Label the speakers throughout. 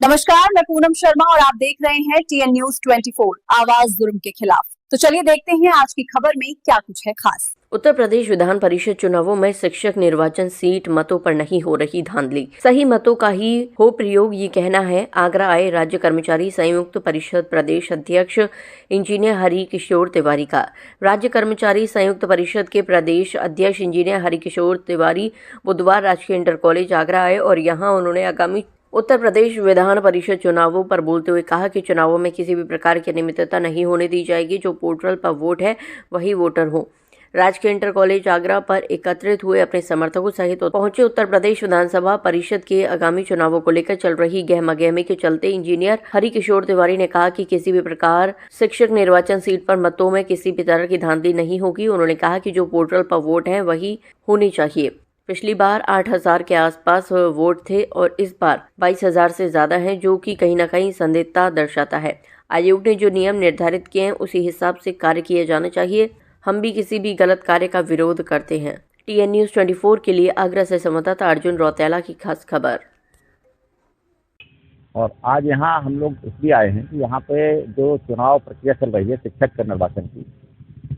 Speaker 1: नमस्कार, मैं पूनम शर्मा और आप देख रहे हैं टीएन न्यूज 24 आवाज जुर्म के खिलाफ। तो चलिए देखते हैं आज की खबर में क्या कुछ है खास।
Speaker 2: उत्तर प्रदेश विधान परिषद चुनावों में शिक्षक निर्वाचन सीट मतों पर नहीं हो रही धांधली, सही मतों का ही हो प्रयोग, ये कहना है आगरा आए राज्य कर्मचारी संयुक्त परिषद प्रदेश अध्यक्ष इंजीनियर हरि किशोर तिवारी का। राज्य कर्मचारी संयुक्त परिषद के प्रदेश अध्यक्ष इंजीनियर हरि किशोर तिवारी बुधवार राजकीय इंटर कॉलेज आगरा आए और यहाँ उन्होंने आगामी उत्तर प्रदेश विधान परिषद चुनावों पर बोलते हुए कहा कि चुनावों में किसी भी प्रकार की अनियमितता नहीं होने दी जाएगी। जो पोर्टल पर वोट है वही वोटर हो। राजकीय इंटर कॉलेज आगरा पर एकत्रित हुए अपने समर्थकों सहित पहुंचे उत्तर प्रदेश विधानसभा परिषद के आगामी चुनावों को लेकर चल रही गहमागहमी के चलते इंजीनियर हरि किशोर तिवारी ने कहा कि किसी भी प्रकार शिक्षक निर्वाचन सीट पर मतों में किसी भी तरह की धांधली नहीं होगी। उन्होंने कहा कि जो पोर्टल पर वोट है वही होनी चाहिए। पिछली बार 8,000 के आसपास वोट थे और इस बार 22,000 से ज्यादा हैं, जो कि कहीं न कहीं संदिग्धता दर्शाता है। आयोग ने जो नियम निर्धारित किए हैं उसी हिसाब से कार्य किया जाना चाहिए। हम भी किसी भी गलत कार्य का विरोध करते हैं। टीएन न्यूज 24 के लिए आगरा से संवाददाता अर्जुन रौतेला की खास खबर।
Speaker 3: और आज यहाँ हम लोग इसलिए आए हैं कि यहाँ पे जो चुनाव प्रक्रिया चल रही है शिक्षक के निर्वाचन की,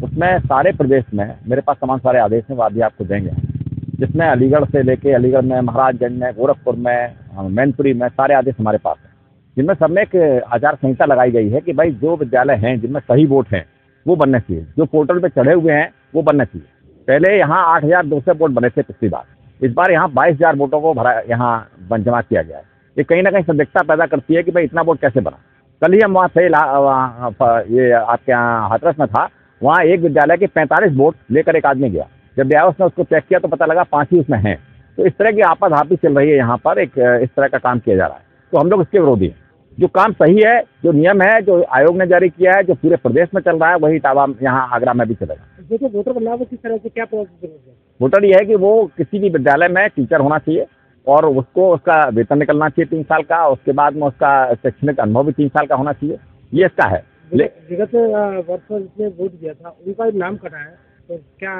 Speaker 3: उसमें सारे प्रदेश में मेरे पास तमाम सारे आदेश हैं, वो भी आपको देंगे, जिसमें अलीगढ़ से लेके अलीगढ़ में, महाराजगंज में, गोरखपुर में, मैनपुरी में सारे आदेश हमारे पास हैं, जिनमें सब में एक आचार संहिता लगाई गई है कि भाई जो विद्यालय हैं जिनमें सही वोट हैं वो बनने चाहिए, जो पोर्टल पे चढ़े हुए हैं वो बनने चाहिए। पहले यहाँ 8,200 वोट बने थे पिछली बार, इस बार यहाँ 22,000 वोटों को भरा यहाँ जमा किया गया है। ये कहीं ना कहीं संदिग्धता पैदा करती है कि भाई इतना वोट कैसे बना। कल ही हम वहाँ थे, ये आपके यहाँ हाथरस में था, वहाँ एक विद्यालय के 45 वोट लेकर एक आदमी गया। जब ब्यावस ने उसको चेक किया तो पता लगा 5 ही उसमें हैं। तो इस तरह की आपाधापी चल रही है यहाँ पर, एक इस तरह का काम किया जा रहा है, तो हम लोग इसके विरोधी हैं। जो काम सही है, जो नियम है, जो आयोग ने जारी किया है, जो पूरे प्रदेश में चल रहा है, वही तावा यहाँ आगरा में भी चलेगा।
Speaker 4: देखिए, वोटर बनना किस तरह से क्या प्रोसेस है?
Speaker 3: वोटर ये है कि वो किसी भी विद्यालय में टीचर होना चाहिए और उसको उसका वेतन निकलना चाहिए 3 साल का, उसके बाद में उसका शैक्षणिक अनुभव भी 3 साल का होना चाहिए, ये इसका है।
Speaker 4: विगत वर्षों जिसने वोट दिया था उनका नाम कटा है, तो क्या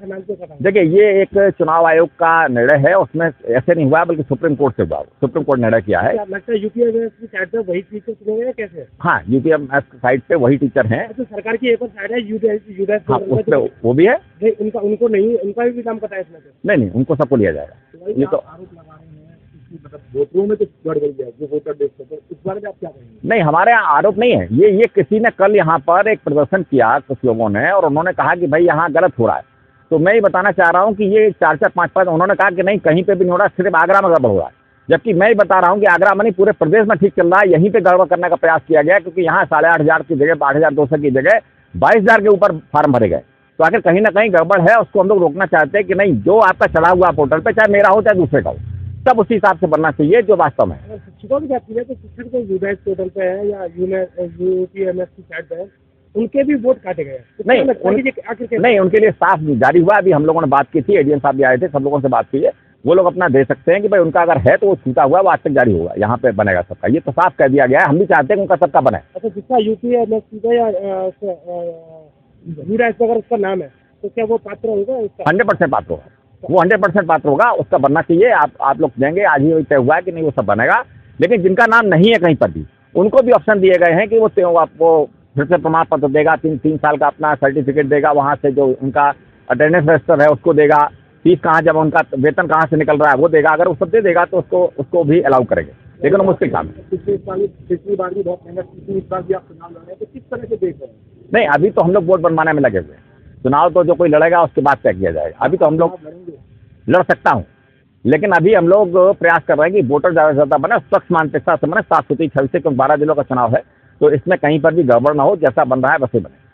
Speaker 4: नाम क्यों कटा?
Speaker 3: देखिए, ये एक चुनाव आयोग का निर्णय है, उसमें ऐसे नहीं हुआ बल्कि सुप्रीम कोर्ट से हुआ। सुप्रीम कोर्ट निर्णय किया है।
Speaker 4: लगता है यूपीएमएस की साइड पे वही टीचर चुने गए कैसे?
Speaker 3: हाँ, यूपीएमएस साइड पे वही टीचर हैं।
Speaker 4: तो सरकार की एक और साइड है यूडीएस,
Speaker 3: हाँ, उसमें वो भी है।
Speaker 4: उनको नहीं, उनका भी नाम कटा है इसमें?
Speaker 3: नहीं, उनको सबको लिया जाएगा। ये तो
Speaker 4: आरोप लगा रहे हैं मतलब वोटरों में तो बढ़ गई है जो वोटर देखते हैं, तो इस बारे में आप क्या कहेंगे?
Speaker 3: नहीं, हमारे यहाँ आरोप नहीं है। ये किसी ने कल यहाँ पर एक प्रदर्शन किया कुछ लोगों ने, और उन्होंने कहा कि भाई यहाँ गलत हो रहा है। तो मैं ये बताना चाह रहा हूँ कि ये 4-4, 5-5 उन्होंने कहा कि नहीं कहीं पे भी नहीं हो रहा, सिर्फ आगरा में गड़बड़ हो रहा है। जबकि मैं ये बता रहा हूँ कि आगरा में नहीं, पूरे प्रदेश में ठीक चल रहा है। यहीं पे गड़बड़ करने का प्रयास किया गया, क्योंकि यहाँ 8,500 की जगह 8,200 की जगह 22,000 के ऊपर फार्म भरे गए। तो आखिर कहीं ना कहीं गड़बड़ है, उसको हम लोग रोकना चाहते हैं कि नहीं, जो आपका चढ़ा हुआ पोर्टल पे, चाहे मेरा हो चाहे दूसरे का हो, सब उसी हिसाब से बनना चाहिए जो वास्तव में।
Speaker 4: शिक्षकों की बात की जाए तो शिक्षक जो यूडीएस पोर्टल पे है या यूपीएमएस की साइड पे है, उनके भी वोट काटे गए।
Speaker 3: नहीं, उनके लिए साफ जारी हुआ। अभी हम लोगों ने बात की थी, एडीएम साहब भी आए थे, सब लोगों से बात की है। वो लोग अपना दे सकते हैं कि भाई उनका अगर है तो वो छूटा हुआ वो आज तक जारी होगा, यहाँ पे बनेगा सबका। ये तो साफ कह दिया गया है। हम भी चाहते हैं कि उनका सबका बने।
Speaker 4: अच्छा, जिसका यूपीएमएस या यूडीएस अगर उसका नाम है तो क्या वो पात्र होगा?
Speaker 3: 100% पात्र होगा, वो 100% पात्र होगा, उसका बनना चाहिए। आप लोग देंगे, आज ही तय हुआ है कि नहीं वो सब बनेगा। लेकिन जिनका नाम नहीं है कहीं पर भी, उनको भी ऑप्शन दिए गए हैं कि वो आपको फिर से प्रमाण पत्र देगा, 3 साल का अपना सर्टिफिकेट देगा, वहाँ से जो उनका अटेंडेंस रजिस्टर है उसको देगा, फीस कहाँ, जब उनका वेतन कहाँ से निकल रहा है वो देगा। अगर वो सब दे देगा तो उसको भी अलाउ करेंगे, लेकिन वो मुश्किल काम है।
Speaker 4: पिछली बार भी बहुत मेहनत की, इस बार भी आप चुनाव लड़ रहे हैं, तो किस तरह से देख रहे हैं?
Speaker 3: नहीं, अभी तो हम लोग वोट बनवाने में लगे हुए हैं। चुनाव तो जो कोई लड़ेगा उसके बाद तय किया जाएगा। अभी तो हम लोग लड़ सकता हूँ, लेकिन अभी हम लोग प्रयास कर रहे हैं कि वोटर ज़्यादा से ज़्यादा बने, स्वच्छ मानसिकता से बने, 7 सूत्री 6 से, क्योंकि 12 जिलों का चुनाव है, तो इसमें कहीं पर भी गड़बड़ ना हो, जैसा बन रहा है वैसे बने।